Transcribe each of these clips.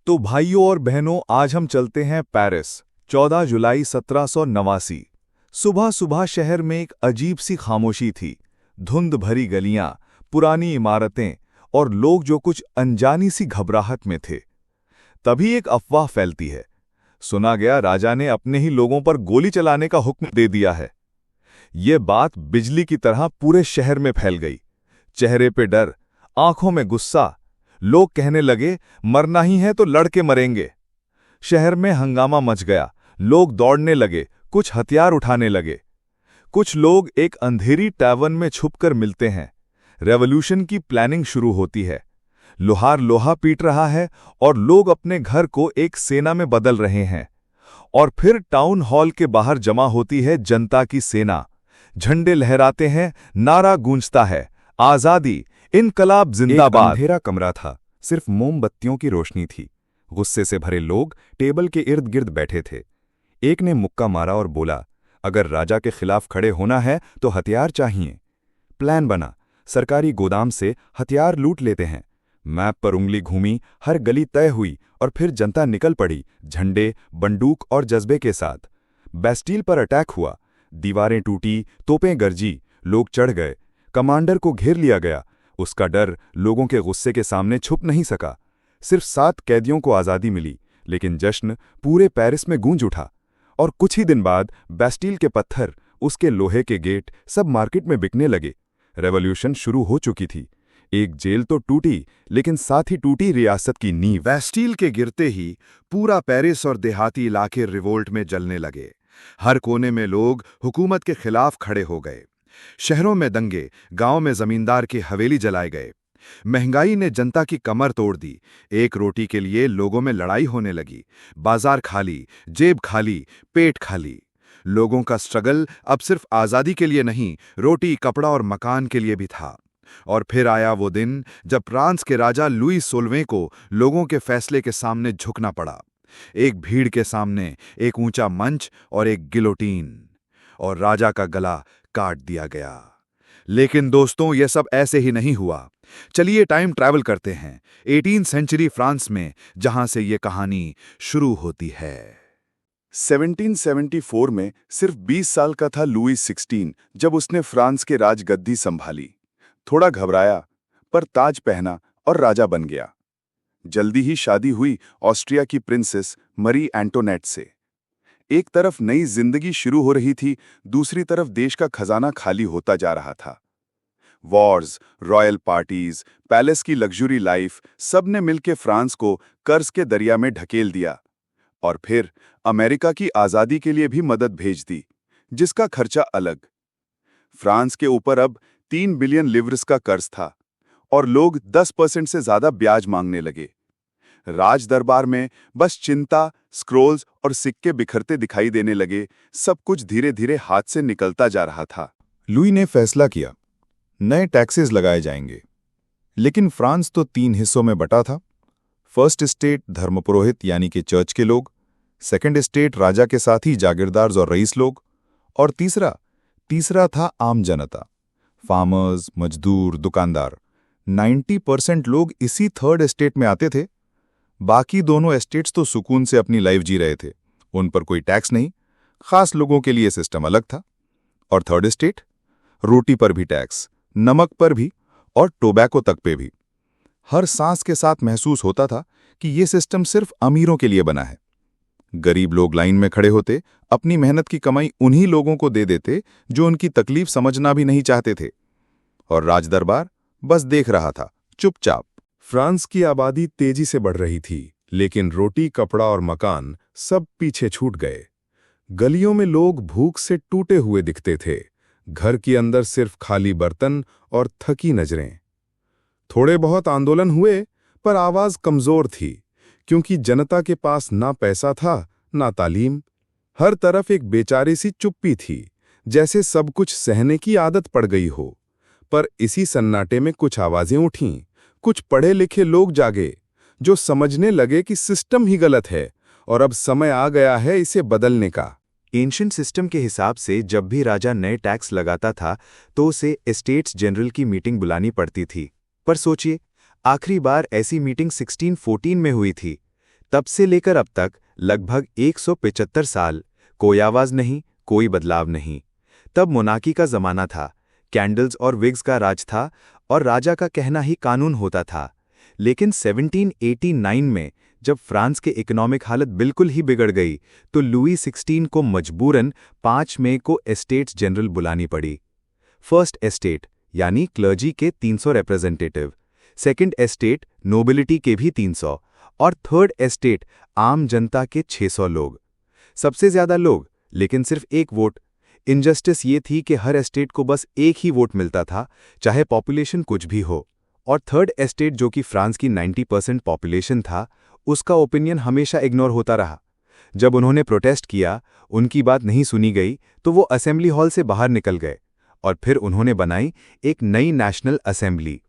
तो भाइयों और बहनों, आज हम चलते हैं पेरिस। 14 जुलाई 1789। सुबह सुबह शहर में एक अजीब सी खामोशी थी। धुंध भरी गलियां, पुरानी इमारतें और लोग जो कुछ अनजानी सी घबराहट में थे। तभी एक अफवाह फैलती है। सुना गया राजा ने अपने ही लोगों पर गोली चलाने का हुक्म दे दिया है। ये बात बिजली की तरह पूरे शहर में फैल गई। चेहरे पे डर, आंखों में गुस्सा। लोग कहने लगे, मरना ही है तो लड़ के मरेंगे। शहर में हंगामा मच गया। लोग दौड़ने लगे, कुछ हथियार उठाने लगे। कुछ लोग एक अंधेरी टैवर्न में छुपकर मिलते हैं। रेवोल्यूशन की प्लानिंग शुरू होती है। लोहार लोहा पीट रहा है और लोग अपने घर को एक सेना में बदल रहे हैं। और फिर टाउन हॉल के बाहर जमा होती है जनता की सेना। झंडे लहराते हैं, नारा गूंजता है, आजादी, इनकलाब जिंदाबाद। अंधेरा कमरा था, सिर्फ मोमबत्तियों की रोशनी थी। गुस्से से भरे लोग टेबल के इर्द गिर्द बैठे थे। एक ने मुक्का मारा और बोला, अगर राजा के खिलाफ खड़े होना है तो हथियार चाहिए। प्लान बना, सरकारी गोदाम से हथियार लूट लेते हैं। मैप पर उंगली घूमी, हर गली तय हुई और फिर जनता निकल पड़ी, झंडे, बंदूक और जज्बे के साथ। बैस्टील पर अटैक हुआ। दीवारें टूटी, तोपें गरजी, लोग चढ़ गए। कमांडर को घेर लिया गया। उसका डर लोगों के गुस्से के सामने छुप नहीं सका। सिर्फ 7 कैदियों को आज़ादी मिली, लेकिन जश्न पूरे पेरिस में गूंज उठा। और कुछ ही दिन बाद बैस्टील के पत्थर, उसके लोहे के गेट सब मार्केट में बिकने लगे। रेवोल्यूशन शुरू हो चुकी थी। एक जेल तो टूटी, लेकिन साथ ही टूटी रियासत की नींव। बैस्टील के गिरते ही पूरा पेरिस और देहाती इलाके रिवोल्ट में जलने लगे। हर कोने में लोग हुकूमत के खिलाफ खड़े हो गए। शहरों में दंगे, गांव में जमींदार की हवेली जलाए गए। महंगाई ने जनता की कमर तोड़ दी। एक रोटी के लिए लोगों में लड़ाई होने लगी। बाजार खाली, जेब खाली, पेट खाली। लोगों का स्ट्रगल अब सिर्फ आज़ादी के लिए नहीं, रोटी, कपड़ा और मकान के लिए भी था। और फिर आया वो दिन जब फ्रांस के राजा लुई 16वें को लोगों के फैसले के सामने झुकना पड़ा। एक भीड़ के सामने एक ऊंचा मंच और एक गिलोटीन, और राजा का गला काट दिया गया। लेकिन दोस्तों, यह सब ऐसे ही नहीं हुआ। चलिए टाइम ट्रैवल करते हैं 18वीं सेंचुरी फ्रांस में, जहां से यह कहानी शुरू होती है। 1774 में सिर्फ 20 साल का था लुई 16 जब उसने फ्रांस के राजगद्दी संभाली। थोड़ा घबराया, पर ताज पहना और राजा बन गया। जल्दी ही शादी हुई ऑस्ट्रिया की प्रिंसेस मरी एंटोनेट से। एक तरफ नई जिंदगी शुरू हो रही थी, दूसरी तरफ देश का खजाना खाली होता जा रहा था। वॉर्स, रॉयल पार्टीज, पैलेस की लग्जरी लाइफ, सब ने मिलकर फ्रांस को कर्ज के दरिया में ढकेल दिया। और फिर अमेरिका की आज़ादी के लिए भी मदद भेज दी, जिसका खर्चा अलग। फ्रांस के ऊपर अब 3 बिलियन लिव्रेस का कर्ज था और लोग 10% से ज्यादा ब्याज मांगने लगे। राज दरबार में बस चिंता, स्क्रोल्स और सिक्के बिखरते दिखाई देने लगे। सब कुछ धीरे धीरे हाथ से निकलता जा रहा था। लुई ने फैसला किया, नए टैक्सेस लगाए जाएंगे। लेकिन फ्रांस तो 3 हिस्सों में बटा था। फर्स्ट स्टेट धर्मपुरोहित यानी कि चर्च के लोग, सेकंड स्टेट राजा के साथ ही जागीरदार और रईस लोग, और तीसरा था आम जनता, फार्मर्स, मजदूर, दुकानदार। 90% लोग इसी थर्ड एस्टेट में आते थे। बाकी दोनों एस्टेट्स तो सुकून से अपनी लाइफ जी रहे थे। उन पर कोई टैक्स नहीं, खास लोगों के लिए सिस्टम अलग था। और थर्ड एस्टेट, रोटी पर भी टैक्स, नमक पर भी और टोबैको तक पे भी। हर सांस के साथ महसूस होता था कि ये सिस्टम सिर्फ अमीरों के लिए बना है। गरीब लोग लाइन में खड़े होते, अपनी मेहनत की कमाई उन्हीं लोगों को दे देते जो उनकी तकलीफ समझना भी नहीं चाहते थे। और राजदरबार बस देख रहा था, चुपचाप। फ्रांस की आबादी तेजी से बढ़ रही थी, लेकिन रोटी, कपड़ा और मकान सब पीछे छूट गए। गलियों में लोग भूख से टूटे हुए दिखते थे। घर के अंदर सिर्फ खाली बर्तन और थकी नजरें। थोड़े बहुत आंदोलन हुए, पर आवाज कमजोर थी, क्योंकि जनता के पास ना पैसा था, ना तालीम। हर तरफ एक बेचारी सी चुप्पी थी, जैसे सब कुछ सहने की आदत पड़ गई हो। पर इसी सन्नाटे में कुछ आवाजें उठीं। कुछ पढ़े लिखे लोग जागे, जो समझने लगे कि सिस्टम ही गलत है और अब समय आ गया है इसे बदलने का। एंशिएंट सिस्टम के हिसाब से जब भी राजा नए टैक्स लगाता था तो उसे एस्टेट्स जनरल की मीटिंग बुलानी पड़ती थी। पर सोचिए, आखिरी बार ऐसी मीटिंग 1614 में हुई थी। तब से लेकर अब तक लगभग 175 साल कोई आवाज नहीं, कोई बदलाव नहीं। तब मोनार्की का जमाना था, कैंडल्स और विग्स का राज था और राजा का कहना ही कानून होता था। लेकिन 1789 में जब फ्रांस के इकोनॉमिक हालत बिल्कुल ही बिगड़ गई तो लुई 16 को मजबूरन 5 मई को एस्टेट्स जनरल बुलानी पड़ी। फर्स्ट एस्टेट यानी क्लर्जी के 300 रिप्रेजेंटेटिव, सेकंड एस्टेट नोबिलिटी के भी 300 और थर्ड एस्टेट आम जनता के 600 लोग। सबसे ज्यादा लोग लेकिन सिर्फ एक वोट। इनजस्टिस ये थी कि हर एस्टेट को बस एक ही वोट मिलता था, चाहे पॉपुलेशन कुछ भी हो। और थर्ड एस्टेट जो कि फ्रांस की 90% पॉपुलेशन था, उसका ओपिनियन हमेशा इग्नोर होता रहा। जब उन्होंने प्रोटेस्ट किया, उनकी बात नहीं सुनी गई तो वो असेंबली हॉल से बाहर निकल गए और फिर उन्होंने बनाई एक नई नेशनल असेंबली।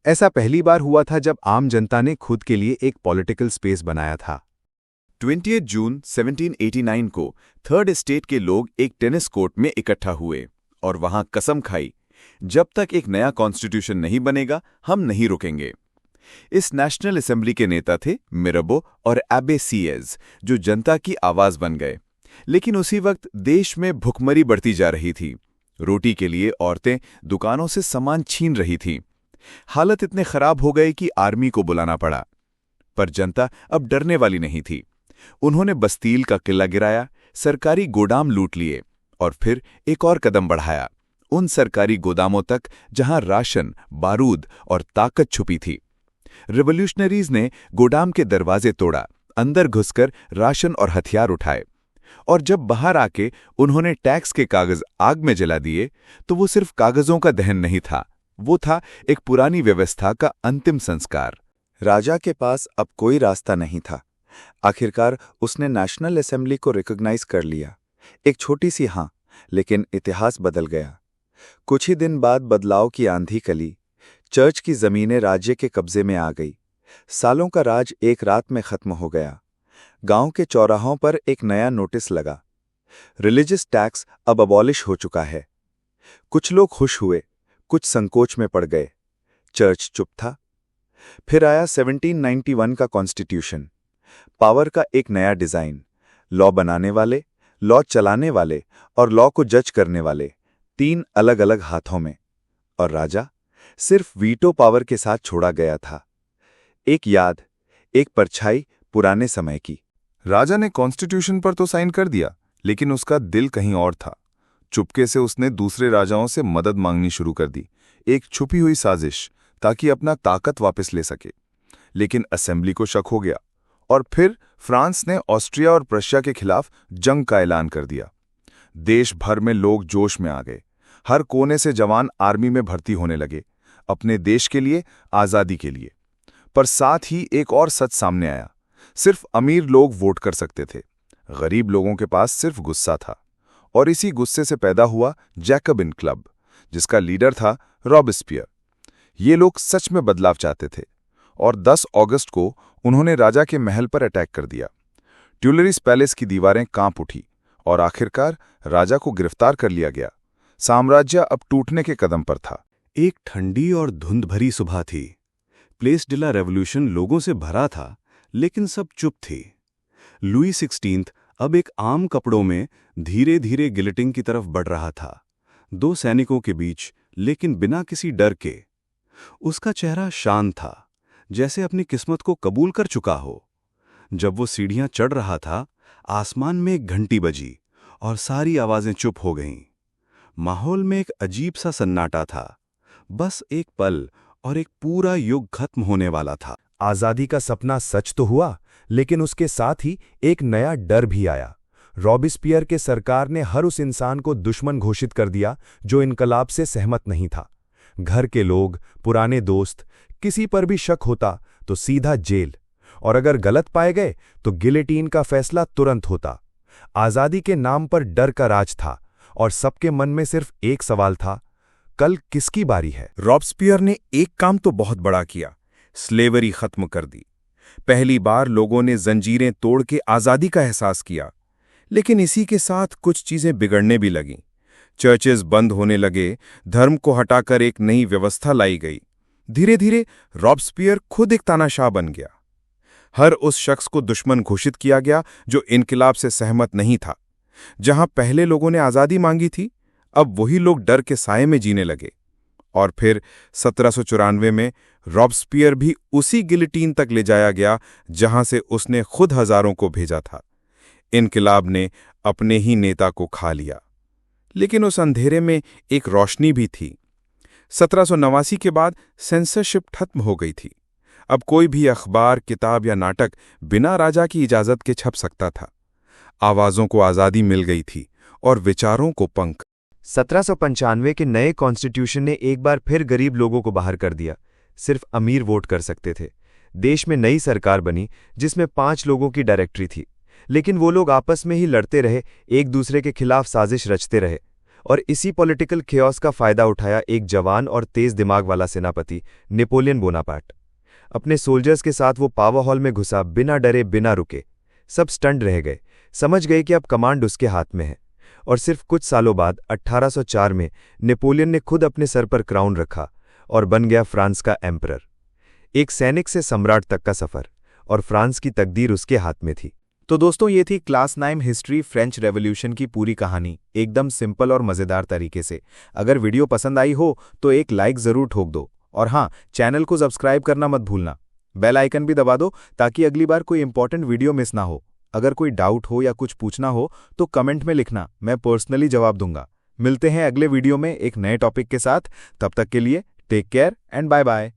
ऐसा पहली बार हुआ था जब आम जनता ने खुद के लिए एक पॉलिटिकल स्पेस बनाया था। 20 जून 1789 को थर्ड एस्टेट के लोग एक टेनिस कोर्ट में इकट्ठा हुए और वहां कसम खाई, जब तक एक नया कॉन्स्टिट्यूशन नहीं बनेगा हम नहीं रुकेंगे। इस नेशनल असेंबली के नेता थे मिराबो और एबे सिएज, जो जनता की आवाज बन गए। लेकिन उसी वक्त देश में भुखमरी बढ़ती जा रही थी। रोटी के लिए औरतें दुकानों से सामान छीन रही थीं। हालत इतने खराब हो गए कि आर्मी को बुलाना पड़ा। पर जनता अब डरने वाली नहीं थी। उन्होंने बस्तील का किला गिराया, सरकारी गोदाम लूट लिए और फिर एक और कदम बढ़ाया, उन सरकारी गोदामों तक जहां राशन, बारूद और ताकत छुपी थी। रिवॉल्यूशनरीज ने गोदाम के दरवाजे तोड़ा, अंदर घुसकर राशन और हथियार उठाए और जब बाहर आके उन्होंने टैक्स के कागज आग में जला दिए तो वो सिर्फ कागजों का दहन नहीं था, वो था एक पुरानी व्यवस्था का अंतिम संस्कार। राजा के पास अब कोई रास्ता नहीं था। आखिरकार उसने नेशनल असेंबली को रिकॉग्नाइज कर लिया। एक छोटी सी हाँ, लेकिन इतिहास बदल गया। कुछ ही दिन बाद बदलाव की आंधी चली। चर्च की जमीनें राज्य के कब्जे में आ गई। सालों का राज एक रात में खत्म हो गया। गांव के चौराहों पर एक नया नोटिस लगा, रिलीजियस टैक्स अब अबॉलिश हो चुका है। कुछ लोग खुश हुए, कुछ संकोच में पड़ गए। चर्च चुप था। फिर आया 1791 का कॉन्स्टिट्यूशन। पावर का एक नया डिजाइन, लॉ बनाने वाले, लॉ चलाने वाले और लॉ को जज करने वाले, 3 अलग अलग हाथों में। और राजा सिर्फ वीटो पावर के साथ छोड़ा गया था। एक याद, एक परछाई पुराने समय की। राजा ने कॉन्स्टिट्यूशन पर तो साइन कर दिया, लेकिन उसका दिल कहीं और था। चुपके से उसने दूसरे राजाओं से मदद मांगनी शुरू कर दी, एक छुपी हुई साजिश, ताकि अपना ताकत वापस ले सके। लेकिन असेंबली को शक हो गया और फिर फ्रांस ने ऑस्ट्रिया और प्रशिया के खिलाफ जंग का ऐलान कर दिया। देश भर में लोग जोश में आ गए। हर कोने से जवान आर्मी में भर्ती होने लगे, अपने देश के लिए, आज़ादी के लिए। पर साथ ही एक और सच सामने आया, सिर्फ अमीर लोग वोट कर सकते थे। गरीब लोगों के पास सिर्फ गुस्सा था। और इसी गुस्से से पैदा हुआ जैकबिन क्लब, जिसका लीडर था रॉबेस्पियर। ये लोग सच में बदलाव चाहते थे और 10 अगस्त को उन्होंने राजा के महल पर अटैक कर दिया। ट्यूलरीज पैलेस की दीवारें कांप उठी और आखिरकार राजा को गिरफ्तार कर लिया गया। साम्राज्य अब टूटने के कदम पर था। एक ठंडी और धुंध भरी सुबह थी। प्लेस डे ला रेवोल्यूशन लोगों से भरा था, लेकिन सब चुप थे। लुई 16 अब एक आम कपड़ों में धीरे धीरे गिलेटिन की तरफ बढ़ रहा था, 2 सैनिकों के बीच, लेकिन बिना किसी डर के। उसका चेहरा शांत था, जैसे अपनी किस्मत को कबूल कर चुका हो। जब वो सीढ़ियां चढ़ रहा था, आसमान में एक घंटी बजी और सारी आवाजें चुप हो गईं। माहौल में एक अजीब सा सन्नाटा था। बस एक पल और एक पूरा युग खत्म होने वाला था। आज़ादी का सपना सच तो हुआ, लेकिन उसके साथ ही एक नया डर भी आया। रॉबेस्पियर के सरकार ने हर उस इंसान को दुश्मन घोषित कर दिया जो इनकलाब से सहमत नहीं था। घर के लोग, पुराने दोस्त, किसी पर भी शक होता तो सीधा जेल, और अगर गलत पाए गए तो गिलेटीन का फैसला तुरंत होता। आज़ादी के नाम पर डर का राज था और सबके मन में सिर्फ एक सवाल था, कल किसकी बारी है। रॉबेस्पियर ने एक काम तो बहुत बड़ा किया, स्लेवरी खत्म कर दी। पहली बार लोगों ने जंजीरें तोड़ के आज़ादी का एहसास किया। लेकिन इसी के साथ कुछ चीजें बिगड़ने भी लगीं। चर्चेस बंद होने लगे, धर्म को हटाकर एक नई व्यवस्था लाई गई। धीरे धीरे रॉबेस्पियर खुद एक तानाशाह बन गया। हर उस शख्स को दुश्मन घोषित किया गया जो इनकिलाब से सहमत नहीं था। जहां पहले लोगों ने आज़ादी मांगी थी, अब वही लोग डर के साये में जीने लगे। और फिर 1794 में रॉबस्पियर भी उसी गिलिटीन तक ले जाया गया जहां से उसने खुद हजारों को भेजा था। इनकिलाब ने अपने ही नेता को खा लिया। लेकिन उस अंधेरे में एक रोशनी भी थी। 1789 के बाद सेंसरशिप खत्म हो गई थी। अब कोई भी अखबार, किताब या नाटक बिना राजा की इजाजत के छप सकता था। आवाजों को आज़ादी मिल गई थी और विचारों को पंख। 1795 के नए कॉन्स्टिट्यूशन ने एक बार फिर गरीब लोगों को बाहर कर दिया। सिर्फ अमीर वोट कर सकते थे। देश में नई सरकार बनी जिसमें 5 लोगों की डायरेक्टरी थी, लेकिन वो लोग आपस में ही लड़ते रहे, एक दूसरे के खिलाफ साजिश रचते रहे। और इसी पॉलिटिकल खेओस का फायदा उठाया एक जवान और तेज दिमाग वाला सेनापति नेपोलियन बोनापार्ट। अपने सोल्जर्स के साथ वो पावर हॉल में घुसा, बिना डरे बिना रुके। सब स्टंड रह गए, समझ गए कि अब कमांड उसके हाथ में है। और सिर्फ कुछ सालों बाद 1804 में नेपोलियन ने खुद अपने सर पर क्राउन रखा और बन गया फ्रांस का एम्परर। एक सैनिक से सम्राट तक का सफर, और फ्रांस की तकदीर उसके हाथ में थी। तो दोस्तों, ये थी क्लास 9 हिस्ट्री फ्रेंच रेवोल्यूशन की पूरी कहानी, एकदम सिंपल और मज़ेदार तरीके से। अगर वीडियो पसंद आई हो तो एक लाइक ज़रूर ठोक दो, और हाँ, चैनल को सब्सक्राइब करना मत भूलना। बेल आइकन भी दबा दो ताकि अगली बार कोई इंपॉर्टेंट वीडियो मिस ना हो। अगर कोई डाउट हो या कुछ पूछना हो तो कमेंट में लिखना, मैं पर्सनली जवाब दूंगा। मिलते हैं अगले वीडियो में एक नए टॉपिक के साथ। तब तक के लिए take care and bye bye.